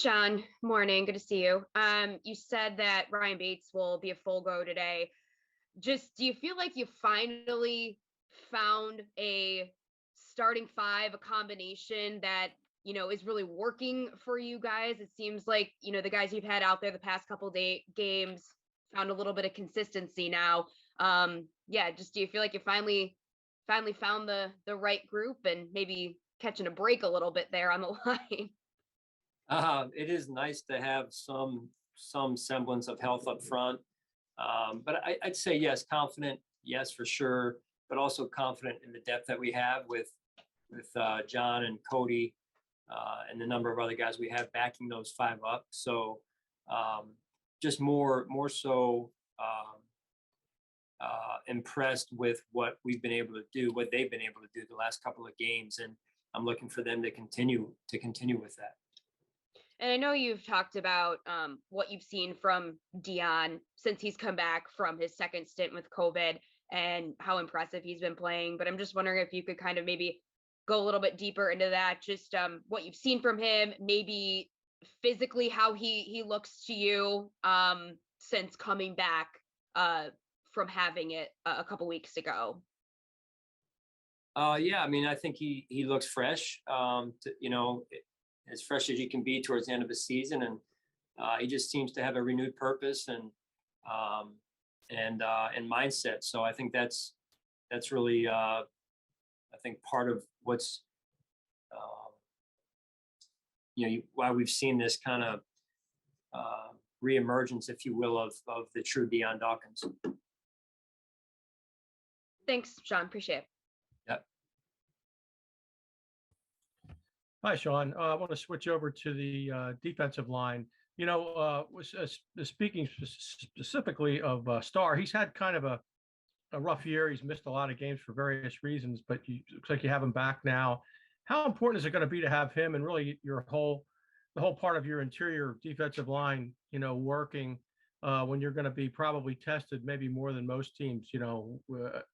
Sean. Morning. Good to see you. You said that Ryan Bates will be a full go today. Just do you feel like you finally found a starting five, a combination that, is really working for you guys? It seems like, the guys you've had out there the past couple day games found a little bit of consistency now. Yeah, just do you feel like you finally found the right group and maybe catching a break a little bit there on the line? It is nice to have some semblance of health up front, but I'd say yes, confident, yes for sure, but also confident in the depth that we have with John and Cody and the number of other guys we have backing those five up. So just more so impressed with what we've been able to do, what they've been able to do the last couple of games, and I'm looking for them to continue with that. And I know you've talked about what you've seen from Dion since he's come back from his second stint with COVID and how impressive he's been playing. But I'm just wondering if you could kind of maybe go a little bit deeper into that, just what you've seen from him, maybe physically how he looks to you since coming back from having it a couple weeks ago. Yeah, I mean, I think he looks fresh. As fresh as he can be towards the end of the season, and he just seems to have a renewed purpose and mindset. So I think that's really I think part of what's why we've seen this kind of reemergence, if you will, of the true Dion Dawkins. Thanks, Sean. Appreciate it. Yep. Hi, Sean. I want to switch over to the defensive line. Speaking specifically of Starr, he's had kind of a rough year. He's missed a lot of games for various reasons, but looks like you have him back now. How important is it going to be to have him and really the whole part of your interior defensive line, working when you're going to be probably tested maybe more than most teams,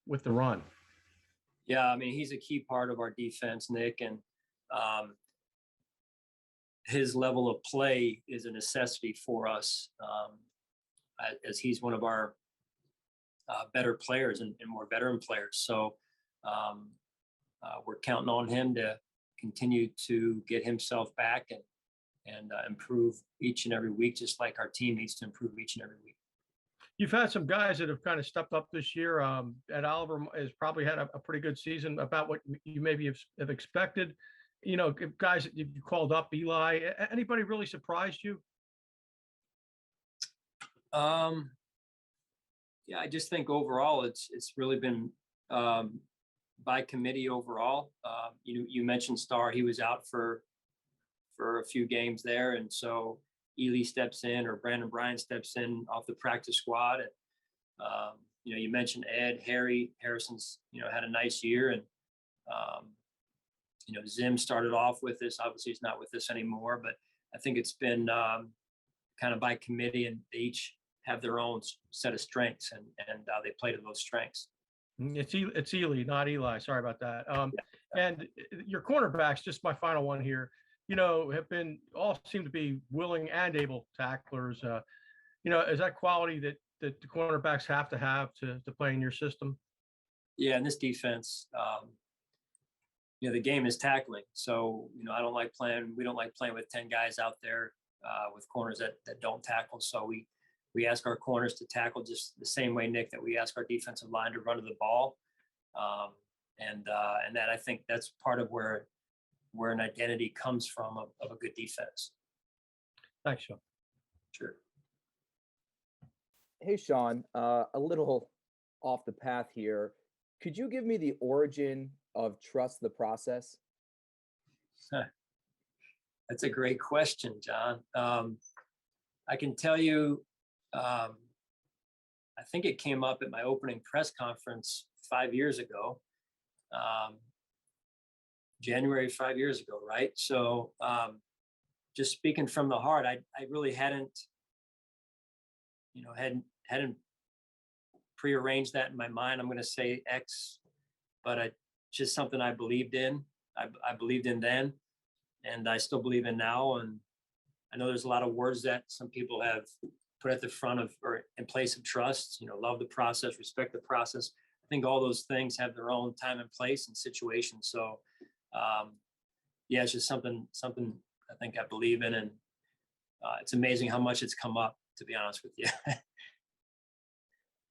with the run? Yeah, I mean, he's a key part of our defense, Nick, and his level of play is a necessity for us, as he's one of our better players and more veteran players. So we're counting on him to continue to get himself back and improve each and every week, just like our team needs to improve each and every week. You've had some guys that have kind of stepped up this year. Ed Oliver has probably had a pretty good season, about what you maybe have expected. Guys that you called up, Eli, anybody really surprised you? Yeah, I just think overall it's really been by committee overall. You mentioned Starr, he was out for a few games there, and so Ely steps in, or Brandon Bryan steps in off the practice squad. And you mentioned Ed, Harrison's had a nice year, and Zim started off with this. Obviously, he's not with us anymore, but I think it's been kind of by committee, and they each have their own set of strengths, and they play to those strengths. It's Ely, not Eli. Sorry about that. And your cornerbacks, just my final one here, all seem to be willing and able tacklers. Is that quality that the cornerbacks have to play in your system? Yeah, in this defense, the game is tackling. So, we don't like playing with 10 guys out there with corners that don't tackle. So we ask our corners to tackle just the same way, Nick, that we ask our defensive line to run to the ball. And that, I think that's part of where an identity comes from of a good defense. Thanks, Sean. Sure. Hey, Sean, a little off the path here. Could you give me the origin of Trust the Process? That's a great question, John. I can tell you, I think it came up at my opening press conference 5 years ago, January 5 years ago, right? So just speaking from the heart, I really hadn't prearranged that in my mind. I'm going to say X, but just something I believed in. I believed in then, and I still believe in now. And I know there's a lot of words that some people have put at the front of or in place of trust, love the process, respect the process. I think all those things have their own time and place and situation. So, yeah, it's just something I think I believe in. And it's amazing how much it's come up, to be honest with you.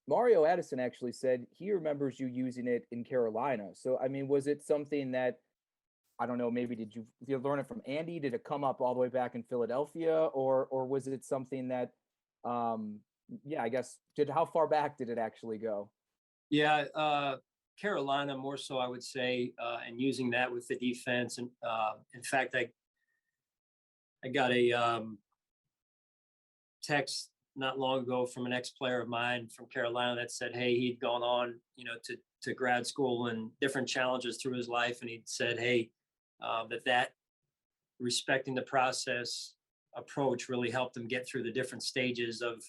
Mario Addison actually said he remembers you using it in Carolina. So, I mean, was it something that, I don't know, maybe did you learn it from Andy? Did it come up all the way back in Philadelphia, or was it something that, yeah, I guess, how far back did it actually go? Yeah, Carolina more so, I would say, and using that with the defense. And in fact, I got a text not long ago from an ex-player of mine from Carolina that said, hey, he'd gone on, to grad school and different challenges through his life. And he'd said, hey, that respecting the process approach really helped him get through the different stages of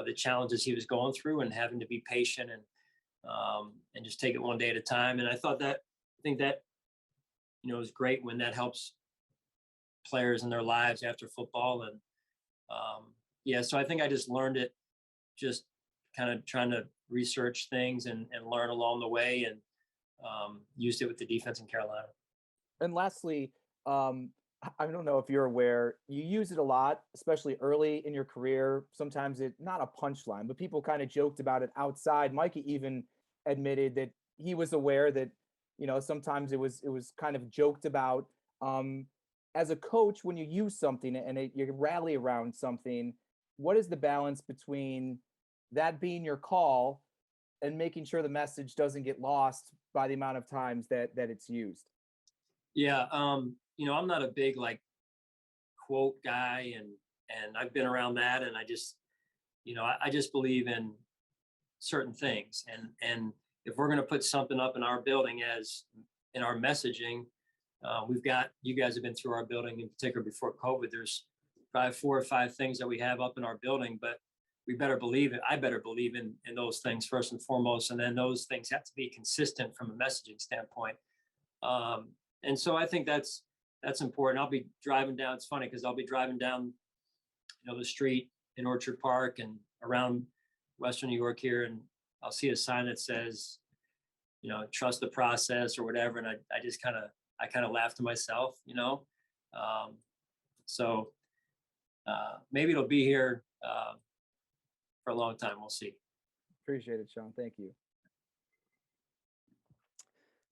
the challenges he was going through, and having to be patient and just take it one day at a time. And I think that is great when that helps players in their lives after football. And yeah, so I think I just learned it, just kind of trying to research things and learn along the way, and used it with the defense in Carolina. And lastly, I don't know if you're aware, you use it a lot, especially early in your career. Sometimes it's not a punchline, but people kind of joked about it outside. Mikey even admitted that he was aware that, sometimes it was kind of joked about. As a coach, when you use something and you rally around something, what is the balance between that being your call and making sure the message doesn't get lost by the amount of times that it's used? Yeah. I'm not a big quote guy, and I've been around that, and I just, I just believe in certain things. And if we're going to put something up in our building as in our messaging, you guys have been through our building in particular before COVID. There's probably 4 or 5 things that we have up in our building, but we better believe it. I better believe in those things first and foremost. And then those things have to be consistent from a messaging standpoint. And so I think that's important. I'll be driving down. It's funny because I'll be driving down, the street in Orchard Park and around Western New York here, and I'll see a sign that says, trust the process or whatever. And I just kind of laugh to myself, So maybe it'll be here for a long time. We'll see. Appreciate it, Sean. Thank you.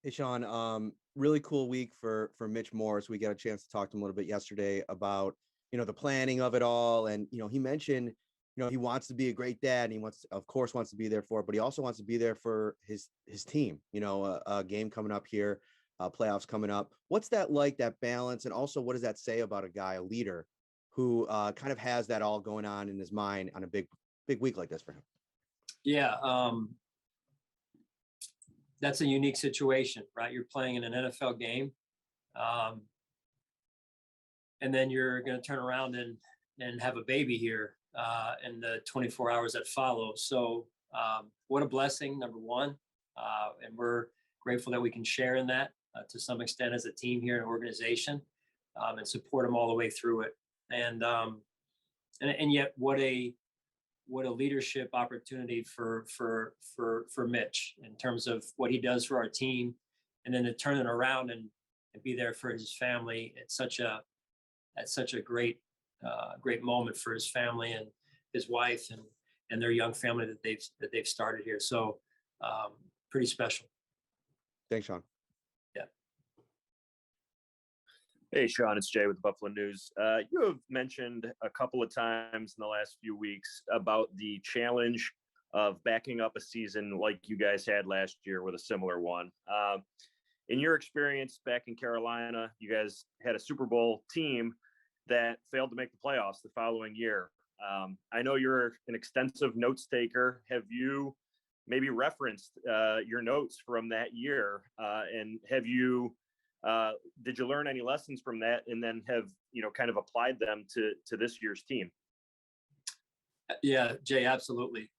Hey, Sean, really cool week for Mitch Morse. We got a chance to talk to him a little bit yesterday about, the planning of it all. And, he mentioned, he wants to be a great dad, and he of course wants to be there for it, but he also wants to be there for his team, a game coming up here, playoffs coming up. What's that like, that balance? And also, what does that say about a guy, a leader who kind of has that all going on in his mind on a big week like this for him? Yeah. That's a unique situation, right? You're playing in an NFL game. And then you're going to turn around and have a baby here in the 24 hours that follow. So what a blessing, number one. And we're grateful that we can share in that to some extent as a team here and organization, and support them all the way through it. And yet what a leadership opportunity for Mitch in terms of what he does for our team, and then to turn it around and be there for his family. It's such a great moment for his family and his wife and their young family that they've started here. So pretty special. Thanks, Sean. Yeah. Hey, Sean, it's Jay with the Buffalo News. You have mentioned a couple of times in the last few weeks about the challenge of backing up a season like you guys had last year with a similar one. In your experience back in Carolina, you guys had a Super Bowl team that failed to make the playoffs the following year. I know you're an extensive notes taker. Have you maybe referenced your notes from that year? And have you did you learn any lessons from that, and then have kind of applied them to this year's team? Yeah, Jay, absolutely.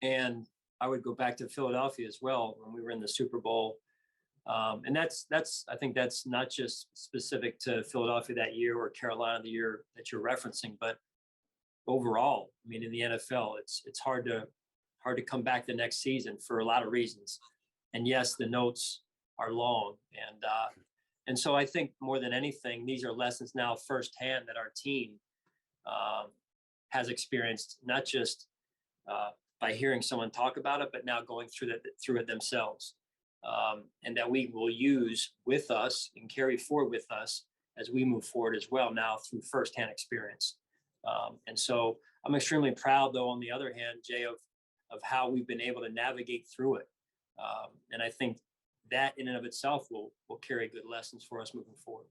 And I would go back to Philadelphia as well when we were in the Super Bowl And I think that's not just specific to Philadelphia that year or Carolina the year that you're referencing, but overall, I mean, in the NFL, it's hard to come back the next season for a lot of reasons. And yes, the notes are long, and so I think more than anything, these are lessons now firsthand that our team has experienced, not just by hearing someone talk about it, but now going through it themselves, and that we will use with us and carry forward with us as we move forward as well now through firsthand experience. And so I'm extremely proud, though, on the other hand, Jay, of how we've been able to navigate through it. And I think that in and of itself will carry good lessons for us moving forward.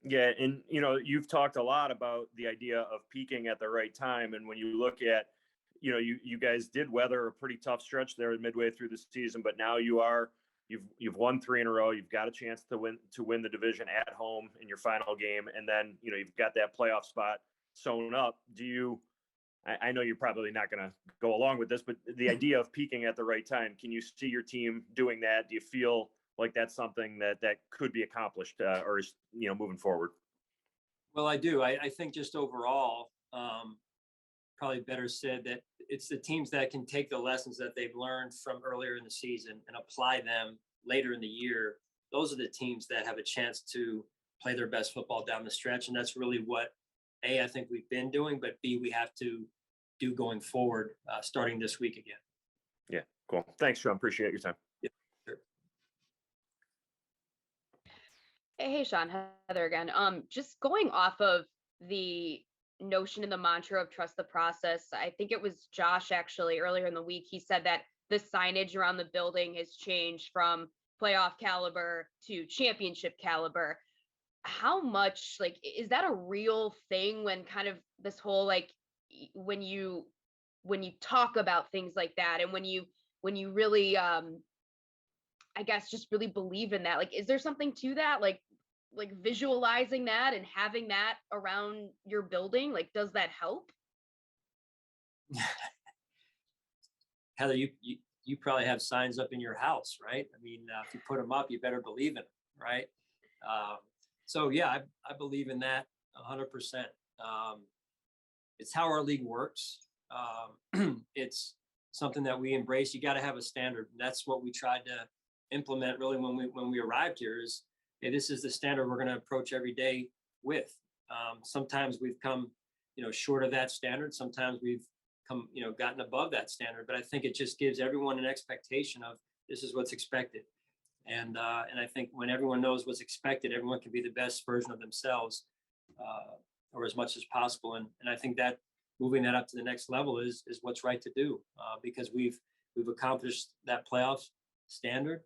Yeah. And, you've talked a lot about the idea of peaking at the right time. And when you look at, you guys did weather a pretty tough stretch there midway through the season, but now you've won 3 in a row. You've got a chance to win the division at home in your final game. And then, you've got that playoff spot sewn up. I know you're probably not going to go along with this, but the idea of peaking at the right time, can you see your team doing that? Do you feel like that's something that could be accomplished or is, moving forward? Well, I do. I think just overall, probably better said that it's the teams that can take the lessons that they've learned from earlier in the season and apply them later in the year. Those are the teams that have a chance to play their best football down the stretch. And that's really what, A, I think we've been doing, but B, we have to do going forward, starting this week again. Yeah, cool. Thanks, Sean. Appreciate your time. Yeah, sure. Hey, Sean, Heather again. Just going off of the notion and the mantra of trust the process, I think it was Josh actually earlier in the week. He said that the signage around the building has changed from playoff caliber to championship caliber. How much, is that a real thing when kind of this whole, when you talk about things like that, and when you really, I guess, just really believe in that? Is there something to that? Like visualizing that and having that around your building, does that help? Heather, you probably have signs up in your house, right? I mean, if you put them up, you better believe in them, right? So yeah, I believe in that 100%. It's how our league works. It's something that we embrace. You got to have a standard. And that's what we tried to implement really when we arrived here is, hey, this is the standard we're going to approach every day with. Sometimes we've come, short of that standard. Sometimes we've come, gotten above that standard. But I think it just gives everyone an expectation of this is what's expected. And I think when everyone knows what's expected, everyone can be the best version of themselves, or as much as possible. And I think that moving that up to the next level is what's right to do, because we've accomplished that playoff standard.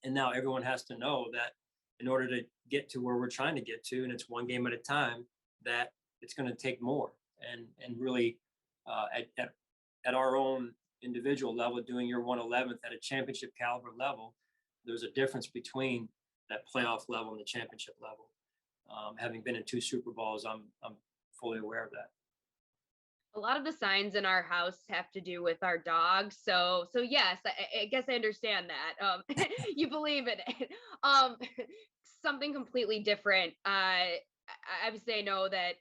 And now everyone has to know that in order to get to where we're trying to get to, and it's one game at a time, that it's going to take more. And really at our own individual level, doing your 111th at a championship caliber level, there's a difference between that playoff level and the championship level. Having been in 2 Super Bowls, I'm fully aware of that. A lot of the signs in our house have to do with our dog. So yes, I guess I understand that. You believe in it. Something completely different. Obviously, I know that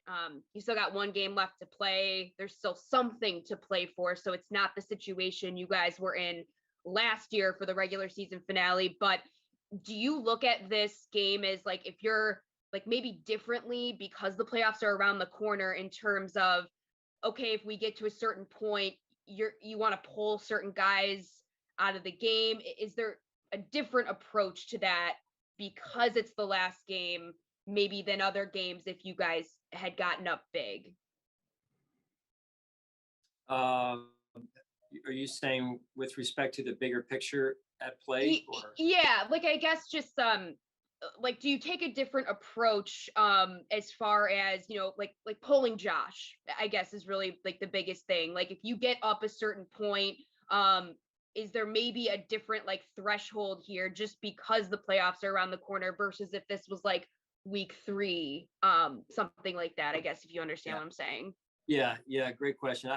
you still got 1 game left to play. There's still something to play for. So it's not the situation you guys were in last year for the regular season finale. But do you look at this game as if you're maybe differently because the playoffs are around the corner in terms of, okay, if we get to a certain point, you want to pull certain guys out of the game? Is there a different approach to that because it's the last game, maybe than other games if you guys had gotten up big? Are you saying with respect to the bigger picture at play? Or? Yeah, I guess just do you take a different approach as far as pulling Josh, I guess, is really the biggest thing. If you get up a certain point, is there maybe a different threshold here just because the playoffs are around the corner versus if this was week 3, something like that, I guess, if you understand what I'm saying? Yeah, great question.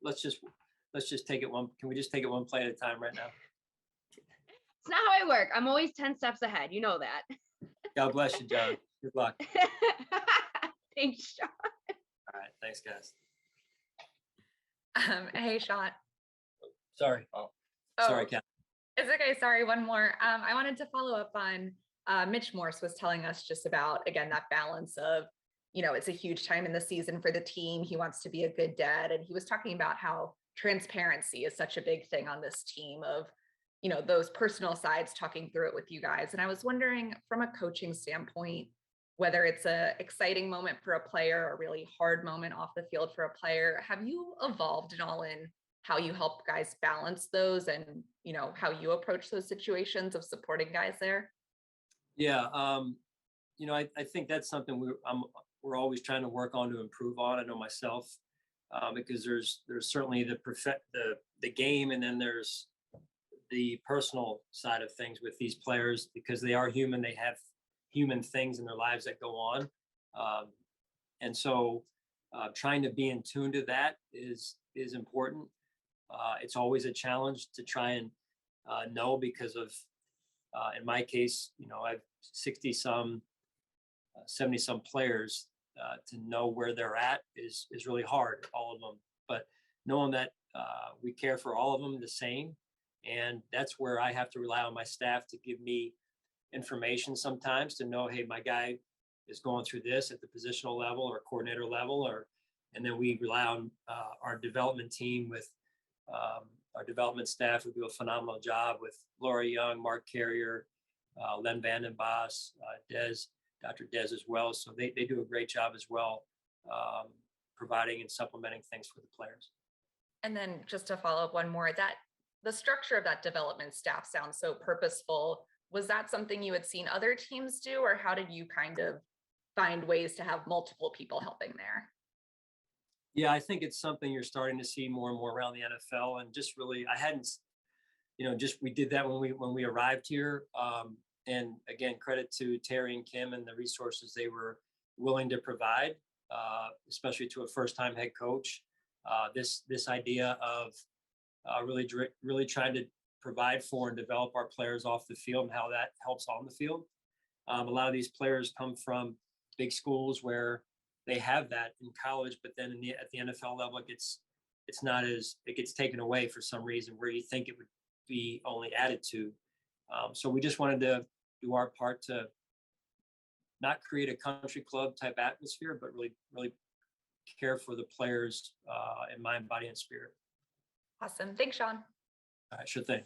Let's just take it one. Can we just take it one play at a time right now? It's not how I work. I'm always 10 steps ahead. You know that. God bless you, John. Good luck. Thanks, Sean. All right. Thanks, guys. Hey, Sean. Sorry. Sorry, Kat. It's okay. Sorry. One more. I wanted to follow up on Mitch Morse was telling us just about, again, that balance of, it's a huge time in the season for the team. He wants to be a good dad. And he was talking about how transparency is such a big thing on this team of, those personal sides, talking through it with you guys. And I was wondering from a coaching standpoint, whether it's a exciting moment for a player or a really hard moment off the field for a player, have you evolved at all in how you help guys balance those and, how you approach those situations of supporting guys there? Yeah. I think that's something we're always trying to work on to improve on. I know myself, because there's certainly the game, and then there's the personal side of things with these players, because they are human. They have human things in their lives that go on. And so trying to be in tune to that is important. It's always a challenge to try and know, because of, in my case, I've 60 some, 70 some players, to know where they're at is really hard, all of them. But knowing that we care for all of them the same, and that's where I have to rely on my staff to give me information sometimes to know, hey, my guy is going through this at the positional level or coordinator level, and then we rely on our development team with our development staff, who do a phenomenal job with Laura Young, Mark Carrier, Len Vandenbos, Dr. Dez as well. So they do a great job as well, providing and supplementing things for the players. And then just to follow up one more, that the structure of that development staff sounds so purposeful. Was that something you had seen other teams do, or how did you kind of find ways to have multiple people helping there? Yeah, I think it's something you're starting to see more and more around the NFL, and just really, I hadn't, we did that when we arrived here. And again, credit to Terry and Kim and the resources they were willing to provide, especially to a first-time head coach. This idea of really trying to provide for and develop our players off the field, and how that helps on the field. A lot of these players come from big schools where they have that in college, but then at the NFL level, it gets taken away for some reason, where you think it would be only added to. So we just wanted to do our part to not create a country club type atmosphere, but really care for the players in mind, body, and spirit. Awesome. Thanks, Sean. All right, sure thing.